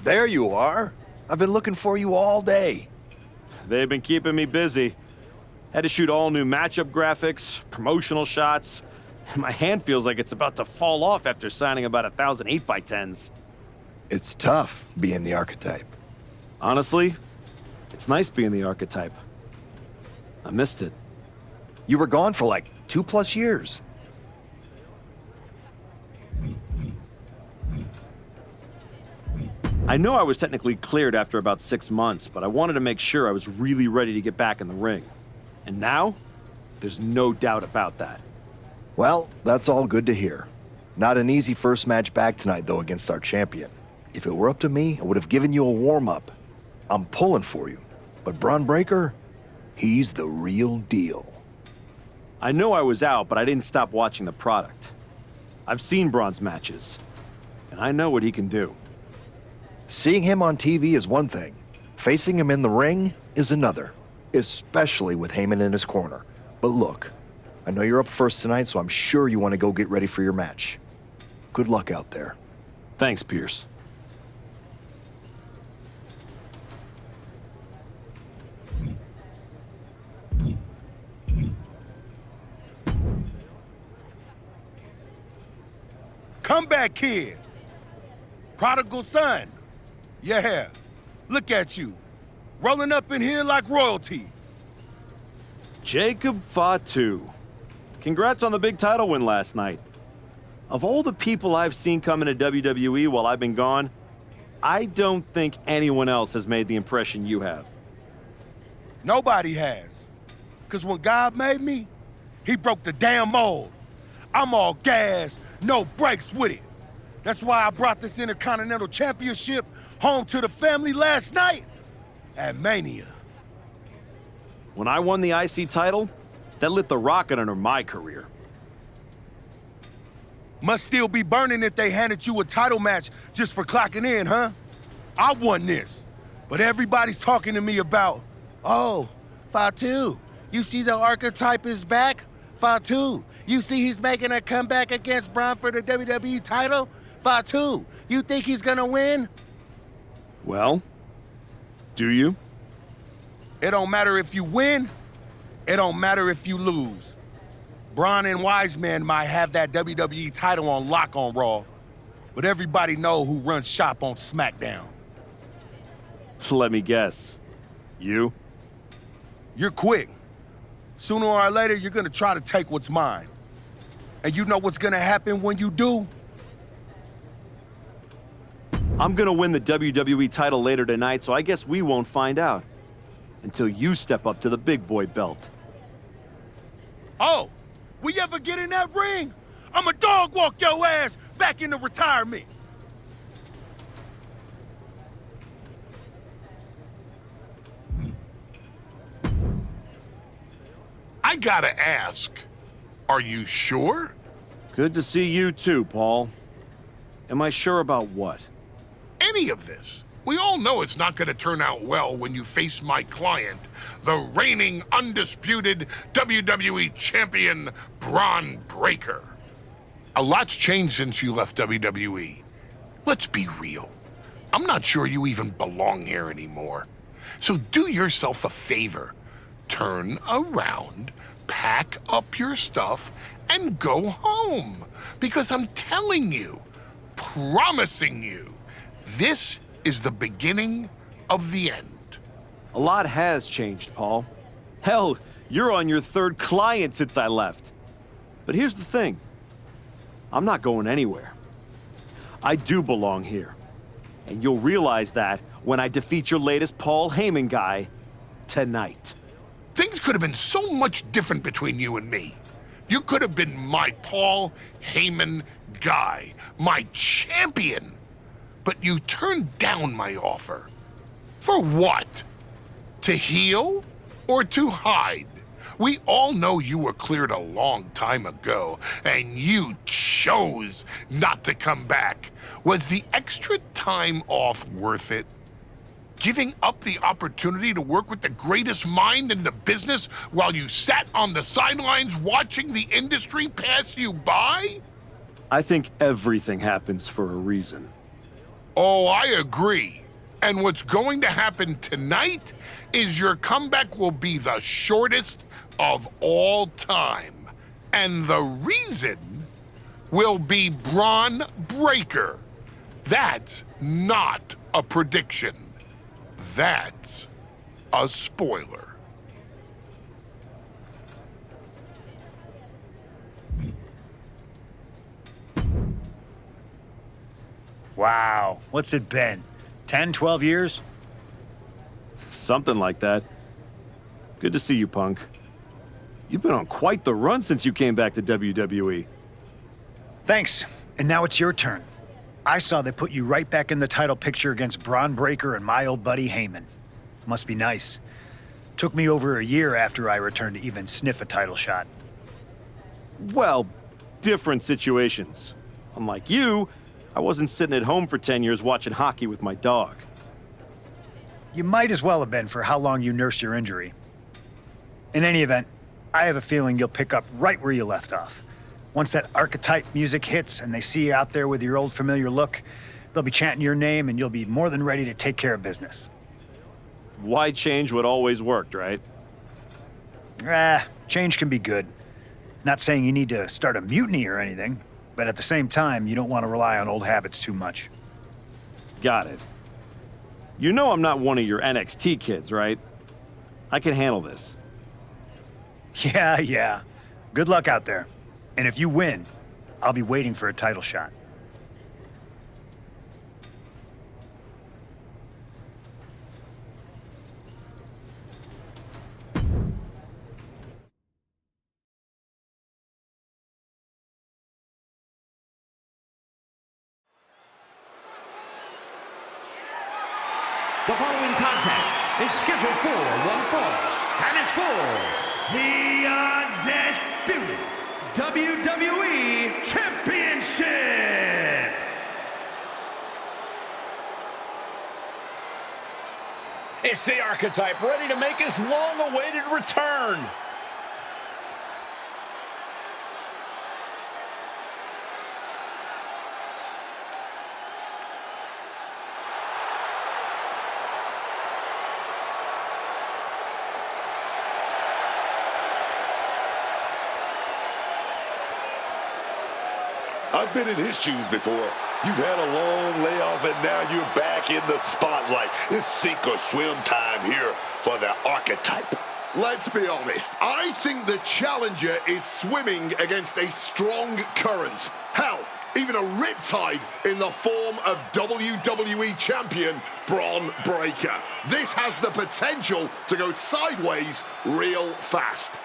There you are. I've been looking for you all day. They've been keeping me busy. Had to shoot all new matchup graphics, promotional shots. My hand feels like it's about to fall off after signing about 1,000 8x10s. It's tough being the archetype. Honestly, it's nice being the archetype. I missed it. You were gone for like 2+ years. I know I was technically cleared after about 6 months, but I wanted to make sure I was really ready to get back in the ring. And now, there's no doubt about that. Well, that's all good to hear. Not an easy first match back tonight, though, against our champion. If it were up to me, I would have given you a warm-up. I'm pulling for you. But Braun Breaker, he's the real deal. I know I was out, but I didn't stop watching the product. I've seen Braun's matches, and I know what he can do. Seeing him on TV is one thing. Facing him in the ring is another, especially with Heyman in his corner. But look, I know you're up first tonight, so I'm sure you want to go get ready for your match. Good luck out there. Thanks, Pierce. Comeback kid. Prodigal son. Yeah, look at you. Rolling up in here like royalty. Jacob Fatu. Congrats on the big title win last night. Of all the people I've seen come into WWE while I've been gone, I don't think anyone else has made the impression you have. Nobody has. Because when God made me, he broke the damn mold. I'm all gas, no brakes with it. That's why I brought this Intercontinental Championship home to the family last night at Mania. When I won the IC title, that lit the rocket under my career. Must still be burning if they handed you a title match just for clocking in, huh? I won this, but everybody's talking to me about, oh, Fatu, you see the archetype is back? Fatu, you see he's making a comeback against Braun for the WWE title? Fatu, you think he's gonna win? Well, do you? It don't matter if you win, it don't matter if you lose. Braun and Wiseman might have that WWE title on lock on Raw, but everybody know who runs shop on SmackDown. Let me guess. You? You're quick. Sooner or later, you're gonna try to take what's mine. And you know what's gonna happen when you do? I'm gonna win the WWE title later tonight, so I guess we won't find out. Until you step up to the big boy belt. Oh, we ever get in that ring? I'ma dog walk your ass back into retirement. I gotta ask, are you sure? Good to see you too, Paul. Am I sure about what? Any of this. We all know it's not gonna turn out well when you face my client, the reigning, undisputed WWE Champion, Braun Breaker. A lot's changed since you left WWE. Let's be real. I'm not sure you even belong here anymore. So do yourself a favor. Turn around, pack up your stuff, and go home. Because I'm telling you, promising you, this is the beginning of the end. A lot has changed, Paul. Hell, you're on your third client since I left. But here's the thing. I'm not going anywhere. I do belong here. And you'll realize that when I defeat your latest Paul Heyman guy tonight. Things could have been so much different between you and me. You could have been my Paul Heyman guy, my champion. But you turned down my offer. For what? To heal or to hide? We all know you were cleared a long time ago, and you chose not to come back. Was the extra time off worth it? Giving up the opportunity to work with the greatest mind in the business while you sat on the sidelines watching the industry pass you by? I think everything happens for a reason. Oh, I agree. And what's going to happen tonight is your comeback will be the shortest of all time. And the reason will be Braun Breaker. That's not a prediction. That's a spoiler. Wow, what's it been? 10, 12 years? Something like that. Good to see you, Punk. You've been on quite the run since you came back to WWE. Thanks, and now it's your turn. I saw they put you right back in the title picture against Braun Breaker and my old buddy Heyman. Must be nice. Took me over a year after I returned to even sniff a title shot. Well, different situations. Unlike you, I wasn't sitting at home for 10 years watching hockey with my dog. You might as well have been for how long you nursed your injury. In any event, I have a feeling you'll pick up right where you left off. Once that archetype music hits and they see you out there with your old familiar look, they'll be chanting your name and you'll be more than ready to take care of business. Why change what always worked, right? Change can be good. Not saying you need to start a mutiny or anything, but at the same time, you don't want to rely on old habits too much. Got it. You know I'm not one of your NXT kids, right? I can handle this. Yeah. Good luck out there. And if you win, I'll be waiting for a title shot. The following contest is scheduled for one fall and is for the undisputed WWE Championship. It's the Archetype ready to make his long-awaited return. I've been in his shoes before. You've had a long layoff and now you're back in the spotlight. It's sink or swim time here for the Archetype. Let's be honest, I think the challenger is swimming against a strong current. Hell, even a riptide in the form of WWE Champion Braun Breaker. This has the potential to go sideways real fast.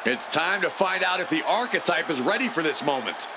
It's time to find out if the Archetype is ready for this moment.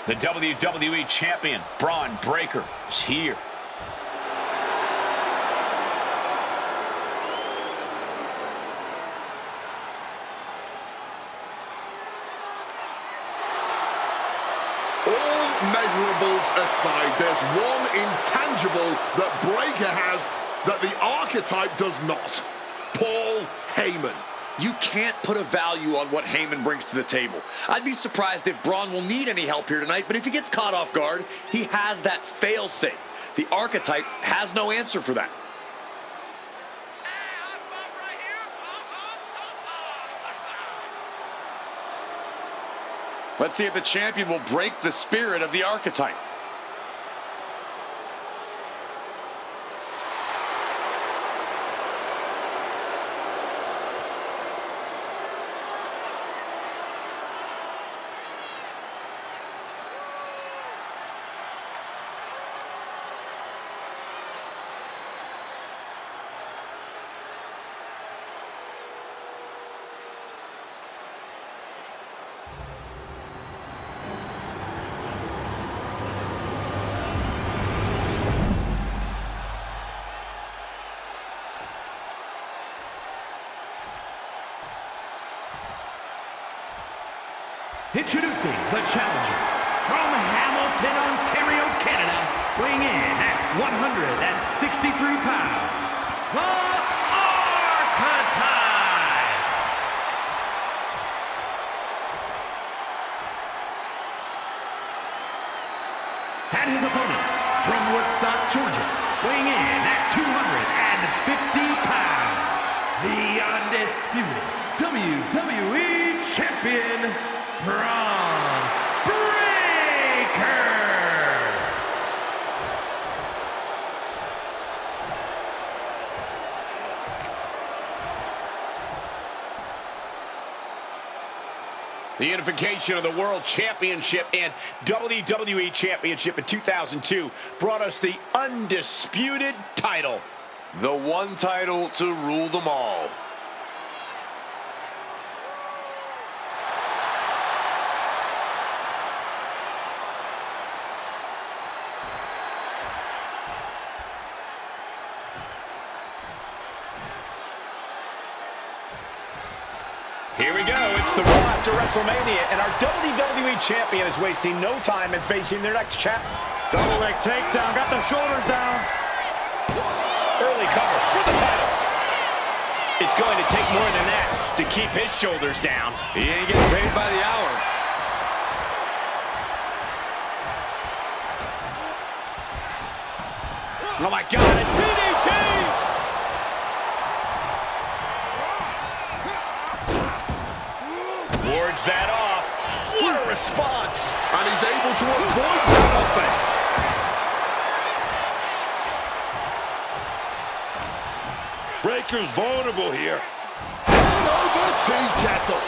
The WWE Champion, Braun Breaker, is here. All measurables aside, there's one intangible that Breaker has that the Archetype does not. Paul Heyman. You can't put a value on what Heyman brings to the table. I'd be surprised if Braun will need any help here tonight, but if he gets caught off guard, he has that fail-safe. The Archetype has no answer for that. Let's see if the champion will break the spirit of the Archetype. Introducing the challenger from Hamilton, Ontario, Canada, weighing in at 163 pounds, the Archetype! And his opponent from Woodstock, Georgia, weighing in at 250 pounds, the undisputed WWE Champion, Braun Breaker! The unification of the World Championship and WWE Championship in 2002 brought us the undisputed title. The one title to rule them all. Here we go. It's the Raw after WrestleMania, and our WWE Champion is wasting no time in facing their next chapter. Double leg takedown, got the shoulders down. Early cover for the title. It's going to take more than that to keep his shoulders down. He ain't getting paid by the hour. Oh my God, a DDT! Wards that off. What a response. And he's able to avoid that offense. Breaker's vulnerable here. Head over tea kettle.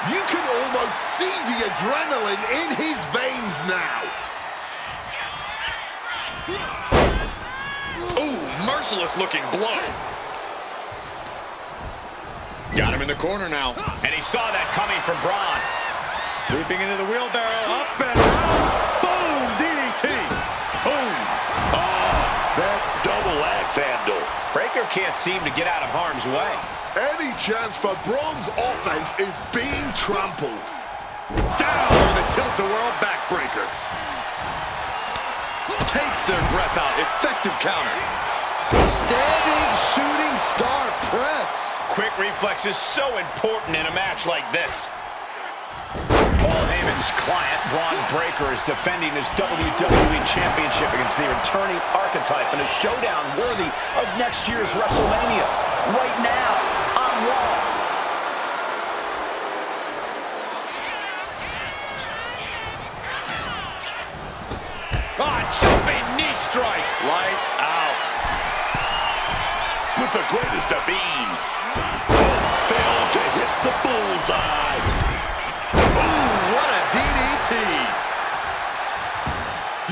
You can almost see the adrenaline in his veins now. Ooh, merciless looking blow. Got him in the corner now. And he saw that coming from Braun. Leaping into the wheelbarrow, up and out. Boom, DDT. Boom. Oh, that double axe handle. Breaker can't seem to get out of harm's way. Any chance for Braun's offense is being trampled. Down with a tilt-a-whirl backbreaker. Takes their breath out. Effective counter. Standing shooting star press. Quick reflexes so important in a match like this. Paul Heyman's client, Braun Breaker, is defending his WWE Championship against the returning Archetype in a showdown worthy of next year's WrestleMania. Right now, on Raw. Jumping knee strike. Lights out. With the greatest of ease. Failed to hit the bullseye. Ooh, what a DDT.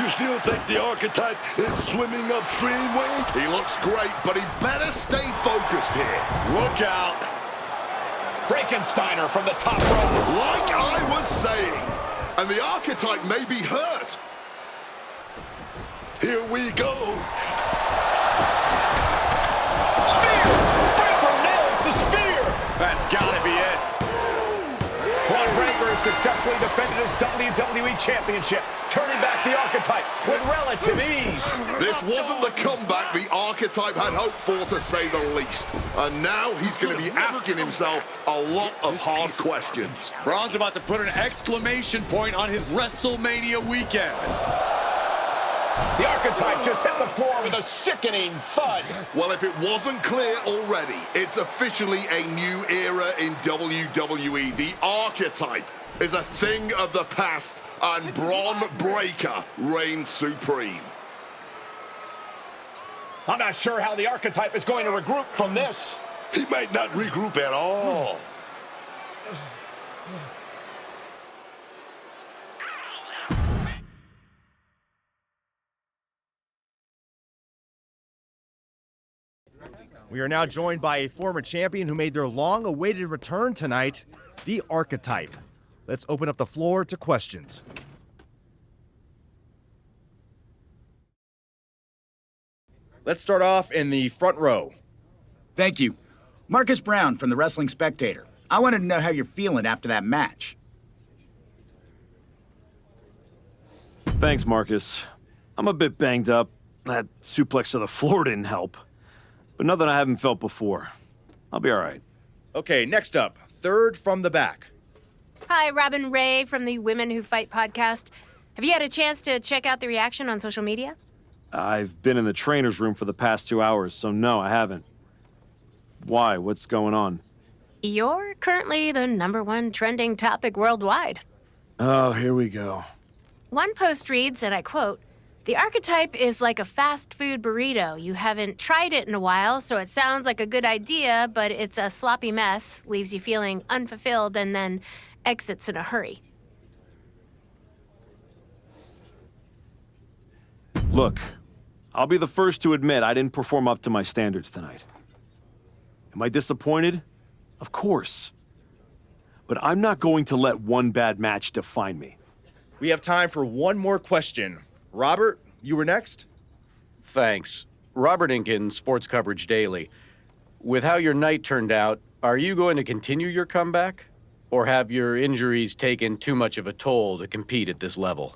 You still think the Archetype is swimming upstream, Wade? He looks great, but he better stay focused here. Look out. Frankensteiner from the top rope. Like I was saying, and the Archetype may be hurt. Here we go. Spear! Breaker nails the spear! That's gotta be it. Braun Breaker has successfully defended his WWE Championship, turning back the Archetype with relative ease. This wasn't the comeback the Archetype had hoped for, to say the least. And now he's going to be asking himself a lot of hard questions. Braun's about to put an exclamation point on his WrestleMania weekend. The Archetype just hit the floor with a sickening thud. Well, if it wasn't clear already, it's officially a new era in WWE. The Archetype is a thing of the past, and Braun Breaker reigns supreme. I'm not sure how the Archetype is going to regroup from this. He might not regroup at all. We are now joined by a former champion who made their long-awaited return tonight, the Archetype. Let's open up the floor to questions. Let's start off in the front row. Thank you. Marcus Brown from the Wrestling Spectator. I wanted to know how you're feeling after that match. Thanks, Marcus. I'm a bit banged up. That suplex to the floor didn't help. But nothing I haven't felt before. I'll be all right. Okay, next up, third from the back. Hi, Robin Ray from the Women Who Fight podcast. Have you had a chance to check out the reaction on social media? I've been in the trainer's room for the past 2 hours, so no, I haven't. Why? What's going on? You're currently the #1 trending topic worldwide. Oh, here we go. One post reads, and I quote, "The archetype is like a fast food burrito. You haven't tried it in a while, so it sounds like a good idea, but it's a sloppy mess, leaves you feeling unfulfilled, and then exits in a hurry." Look, I'll be the first to admit I didn't perform up to my standards tonight. Am I disappointed? Of course. But I'm not going to let one bad match define me. We have time for one more question. Robert, you were next? Thanks. Robert Inkin, Sports Coverage Daily. With how your night turned out, are you going to continue your comeback? Or have your injuries taken too much of a toll to compete at this level?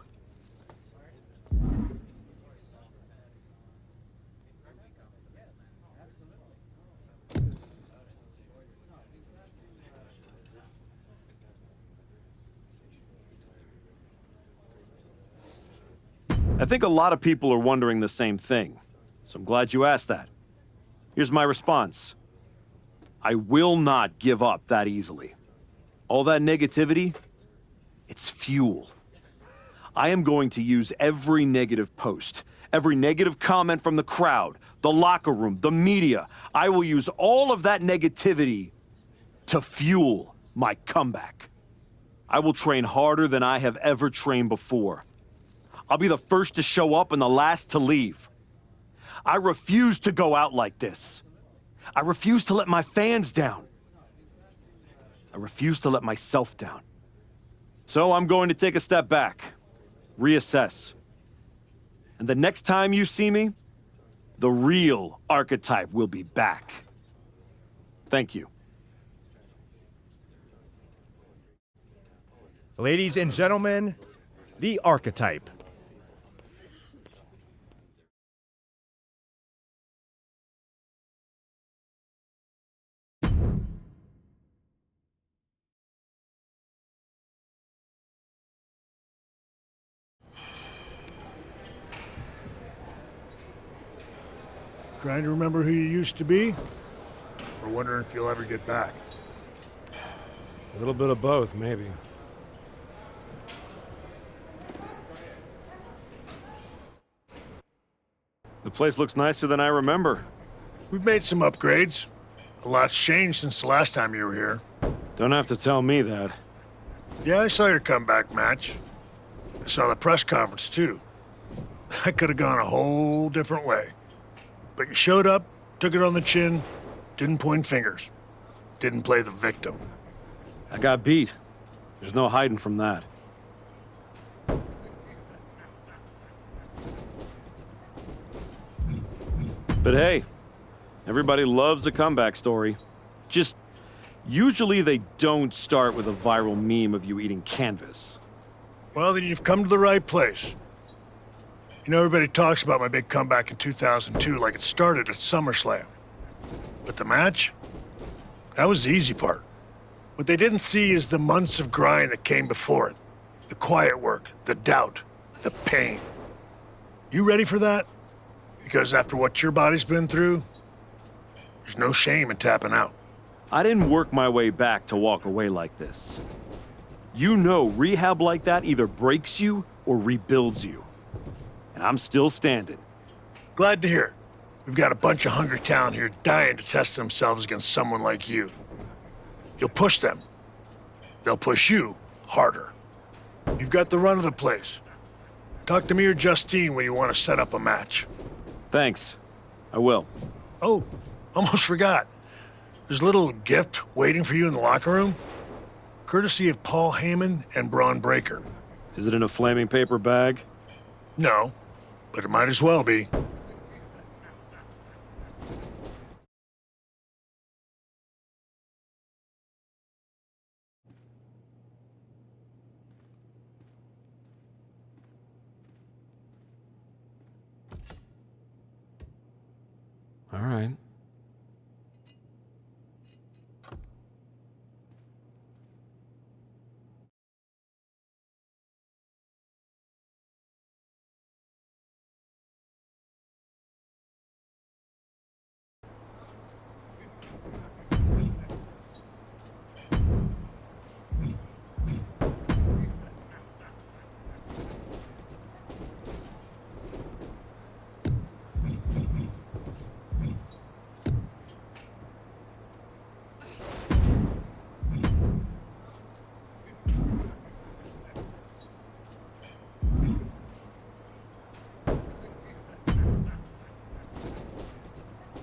I think a lot of people are wondering the same thing, so I'm glad you asked that. Here's my response. I will not give up that easily. All that negativity, it's fuel. I am going to use every negative post, every negative comment from the crowd, the locker room, the media. I will use all of that negativity to fuel my comeback. I will train harder than I have ever trained before. I'll be the first to show up and the last to leave. I refuse to go out like this. I refuse to let my fans down. I refuse to let myself down. So I'm going to take a step back, reassess. And the next time you see me, the real archetype will be back. Thank you. Ladies and gentlemen, the archetype. Trying to remember who you used to be? Or wondering if you'll ever get back? A little bit of both, maybe. The place looks nicer than I remember. We've made some upgrades. A lot's changed since the last time you were here. Don't have to tell me that. Yeah, I saw your comeback match. I saw the press conference, too. That could have gone a whole different way. But you showed up, took it on the chin, didn't point fingers, didn't play the victim. I got beat. There's no hiding from that. But hey, everybody loves a comeback story. Just, usually they don't start with a viral meme of you eating canvas. Well, then you've come to the right place. You know, everybody talks about my big comeback in 2002 like it started at SummerSlam. But the match? That was the easy part. What they didn't see is the months of grind that came before it. The quiet work, the doubt, the pain. You ready for that? Because after what your body's been through, there's no shame in tapping out. I didn't work my way back to walk away like this. You know, rehab like that either breaks you or rebuilds you. And I'm still standing. Glad to hear it. We've got a bunch of hungry talent here dying to test themselves against someone like you. You'll push them. They'll push you harder. You've got the run of the place. Talk to me or Justine when you want to set up a match. Thanks. I will. Oh, almost forgot. There's a little gift waiting for you in the locker room. Courtesy of Paul Heyman and Braun Breaker. Is it in a flaming paper bag? No, but it might as well be. right.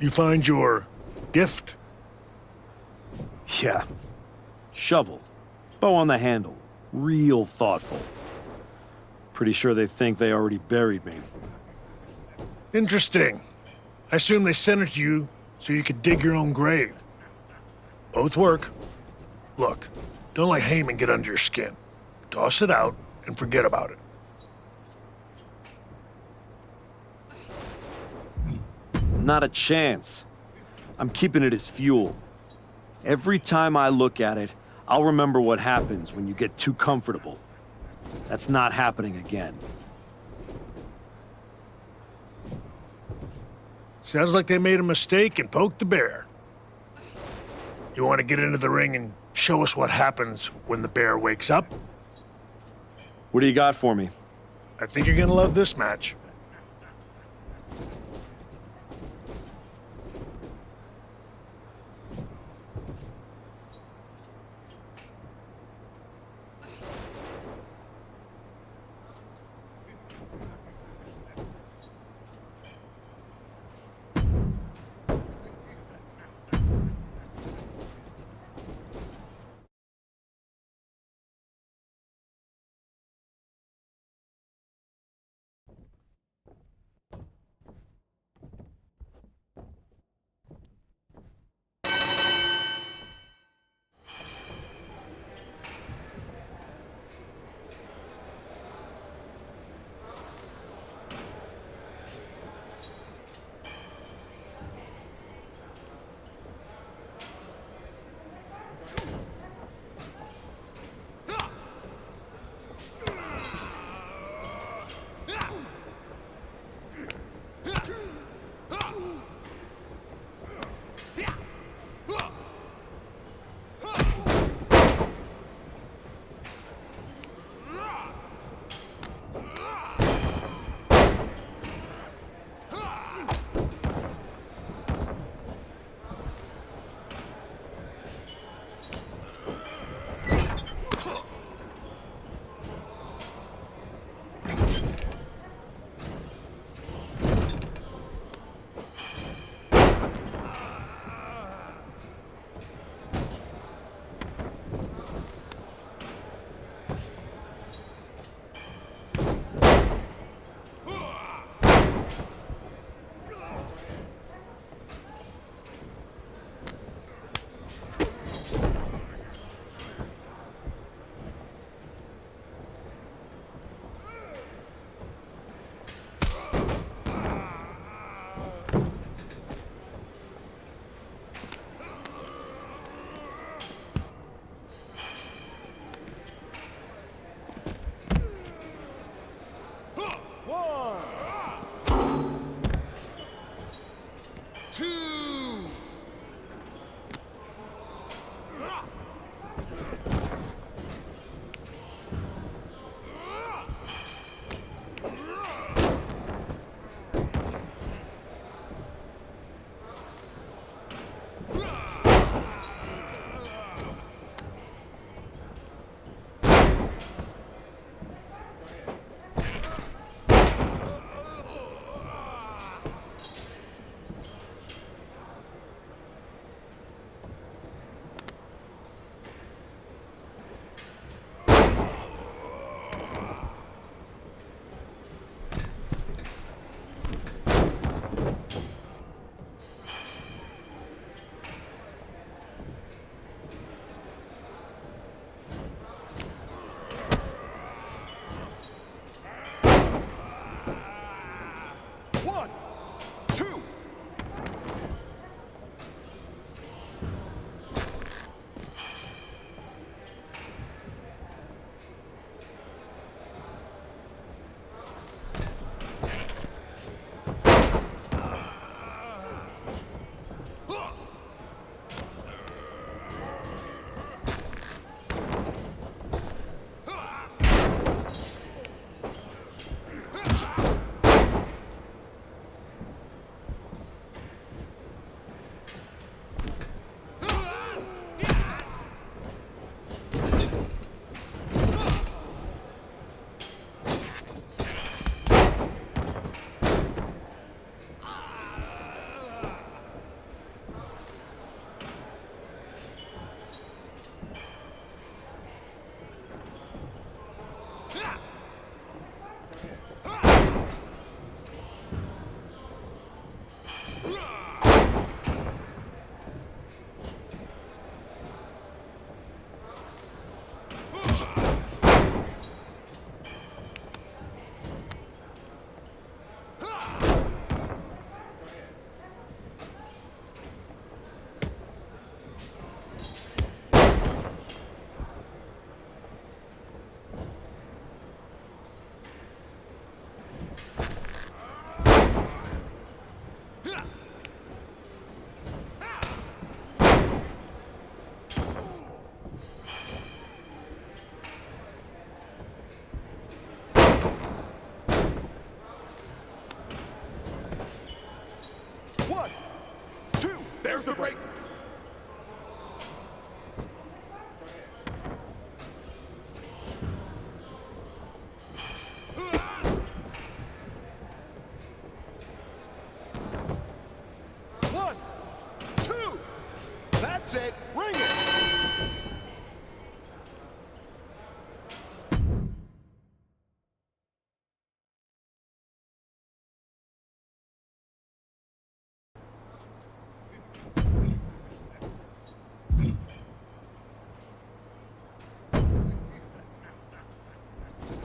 You find your gift? Yeah. Shovel. Bow on the handle. Real thoughtful. Pretty sure they think they already buried me. Interesting. I assume they sent it to you so you could dig your own grave. Both work. Look, don't let Heyman get under your skin. Toss it out and forget about it. Not a chance. I'm keeping it as fuel. Every time I look at it, I'll remember what happens when you get too comfortable. That's not happening again. Sounds like they made a mistake and poked the bear. You want to get into the ring and show us what happens when the bear wakes up? What do you got for me? I think you're gonna love this match.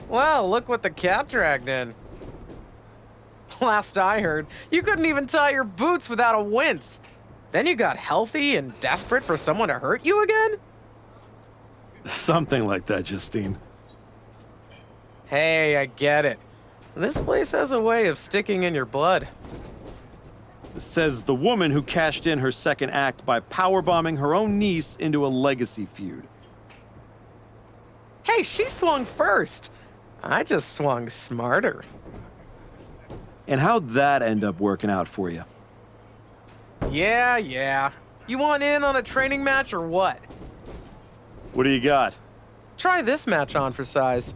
Well, look what the cat dragged in. Last I heard, you couldn't even tie your boots without a wince. Then you got healthy and desperate for someone to hurt you again? Something like that, Justine. Hey, I get it. This place has a way of sticking in your blood. Says the woman who cashed in her second act by powerbombing her own niece into a legacy feud. Hey, she swung first. I just swung smarter. And how'd that end up working out for you? Yeah. You want in on a training match or what? What do you got? Try this match on for size.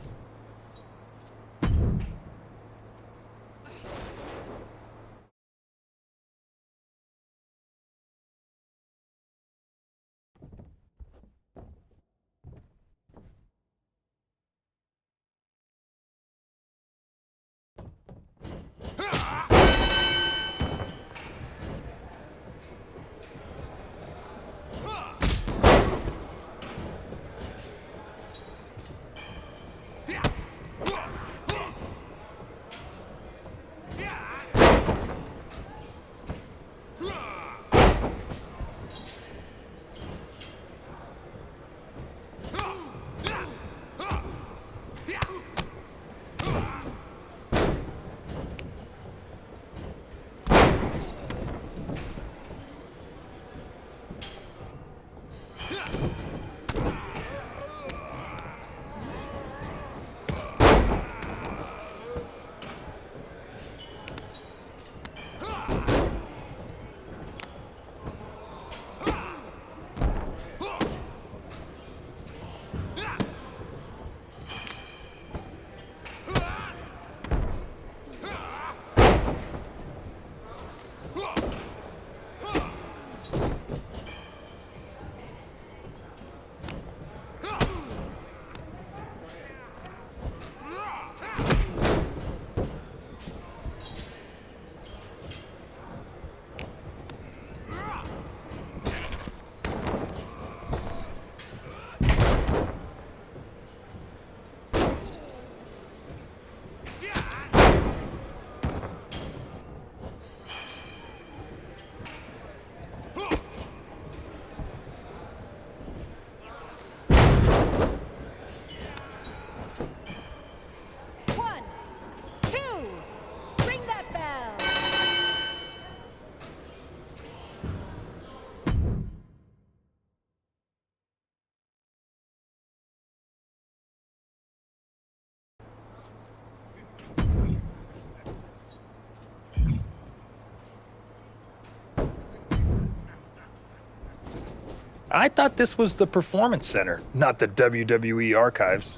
I thought this was the Performance Center, not the WWE Archives.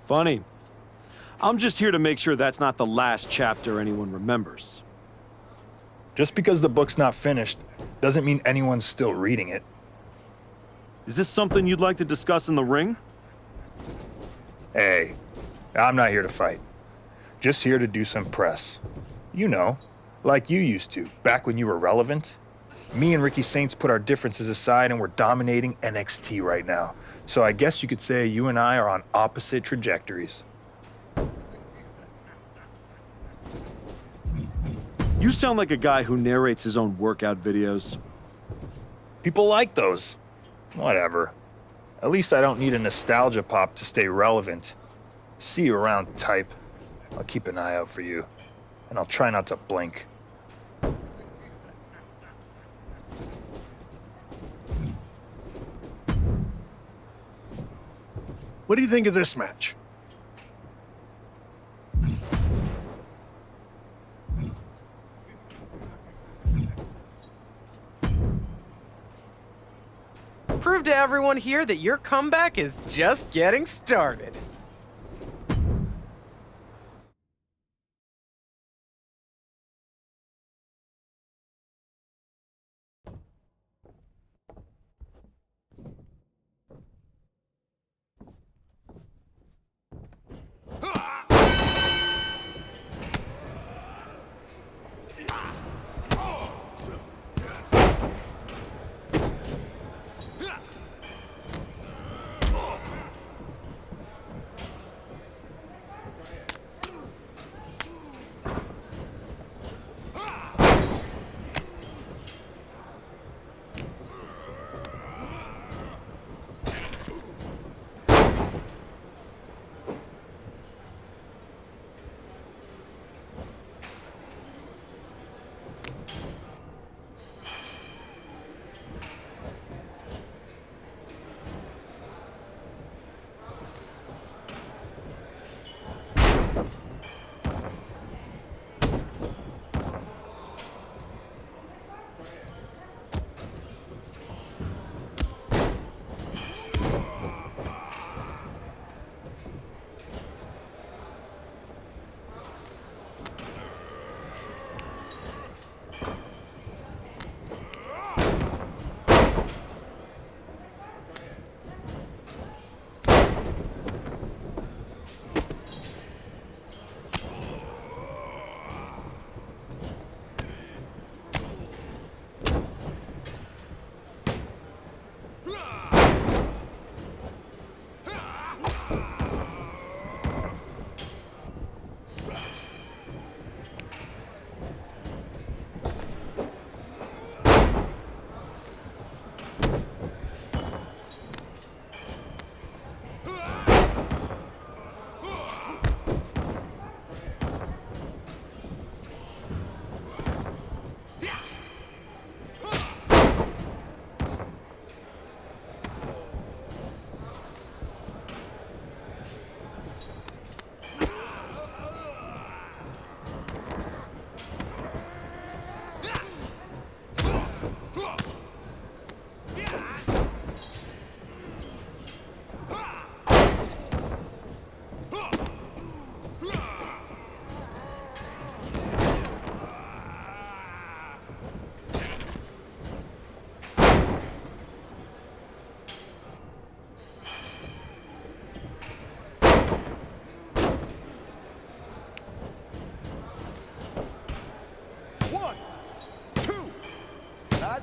Funny. I'm just here to make sure that's not the last chapter anyone remembers. Just because the book's not finished doesn't mean anyone's still reading it. Is this something you'd like to discuss in the ring? Hey, I'm not here to fight. Just here to do some press. You know, like you used to, back when you were relevant. Me and Ricky Saints put our differences aside and we're dominating NXT right now. So I guess you could say you and I are on opposite trajectories. You sound like a guy who narrates his own workout videos. People like those. Whatever. At least I don't need a nostalgia pop to stay relevant. See you around, type. I'll keep an eye out for you. And I'll try not to blink. What do you think of this match? Prove to everyone here that your comeback is just getting started.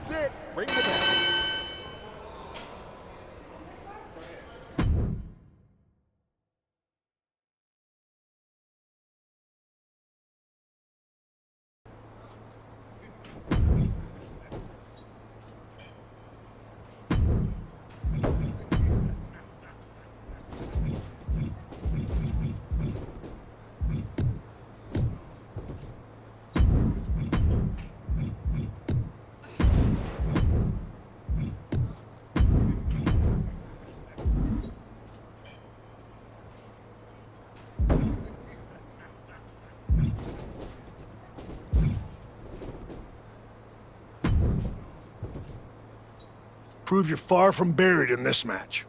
That's it. Ring the bell. Prove you're far from buried in this match.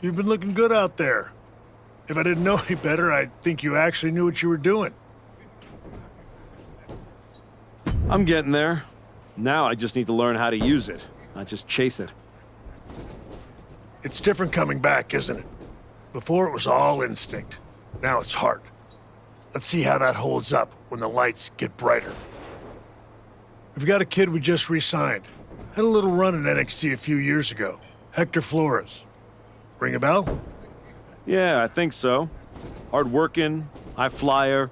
You've been looking good out there. If I didn't know any better, I'd think you actually knew what you were doing. I'm getting there. Now I just need to learn how to use it, not just chase it. It's different coming back, isn't it? Before it was all instinct. Now it's heart. Let's see how that holds up when the lights get brighter. We've got a kid we just re-signed. Had a little run in NXT a few years ago. Hector Flores. Ring a bell? Yeah, I think so. Hard-working, high flyer,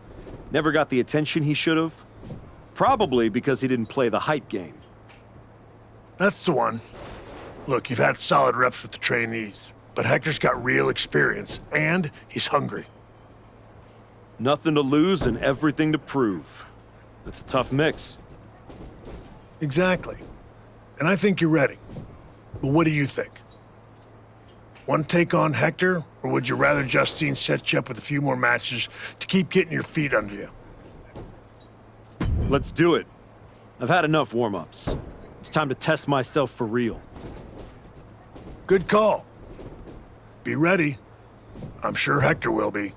never got the attention he should have. Probably because he didn't play the hype game. That's the one. Look, you've had solid reps with the trainees, but Hector's got real experience, and he's hungry. Nothing to lose and everything to prove. That's a tough mix. Exactly. And I think you're ready. But what do you think? Want to take on Hector, or would you rather Justine set you up with a few more matches to keep getting your feet under you? Let's do it. I've had enough warm-ups. It's time to test myself for real. Good call. Be ready. I'm sure Hector will be.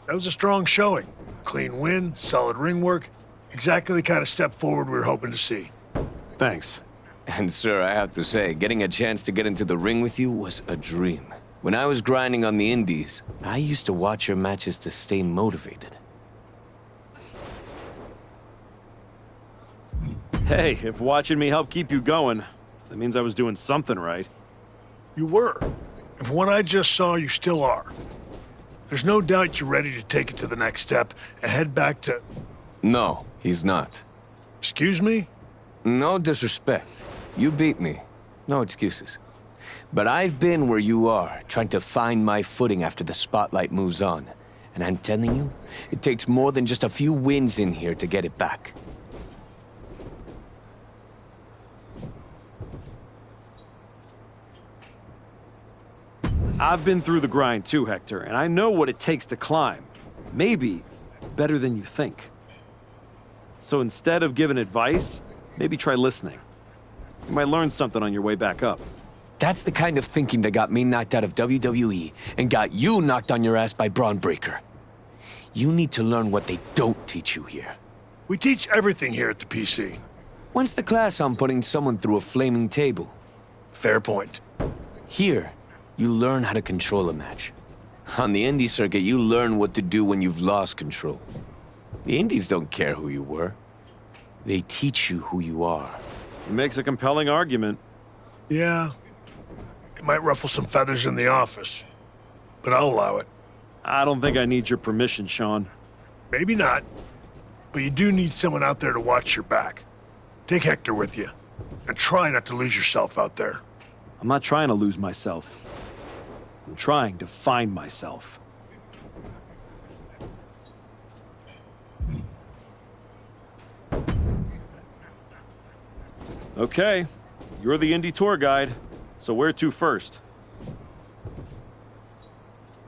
That was a strong showing. Clean win, solid ring work. Exactly the kind of step forward we were hoping to see. Thanks. And sir, I have to say, getting a chance to get into the ring with you was a dream. When I was grinding on the indies, I used to watch your matches to stay motivated. Hey, if watching me helped keep you going, That means I was doing something right. You were. And from what I just saw, you still are. There's no doubt you're ready to take it to the next step and head back to... No, he's not. Excuse me? No disrespect. You beat me. No excuses. But I've been where you are, trying to find my footing after the spotlight moves on. And I'm telling you, it takes more than just a few wins in here to get it back. I've been through the grind too, Hector, and I know what it takes to climb. Maybe better than you think. So instead of giving advice, maybe try listening. You might learn something on your way back up. That's the kind of thinking that got me knocked out of WWE and got you knocked on your ass by Braun Breaker. You need to learn what they don't teach you here. We teach everything here at the PC. When's the class on putting someone through a flaming table? Fair point. Here, you learn how to control a match. On the indie circuit, you learn what to do when you've lost control. The indies don't care who you were. They teach you who you are. He makes a compelling argument. Yeah. It might ruffle some feathers in the office, but I'll allow it. I don't think I need your permission, Sean. Maybe not, but you do need someone out there to watch your back. Take Hector with you, and try not to lose yourself out there. I'm not trying to lose myself. I'm trying to find myself. Okay, you're the indie tour guide, so where to first?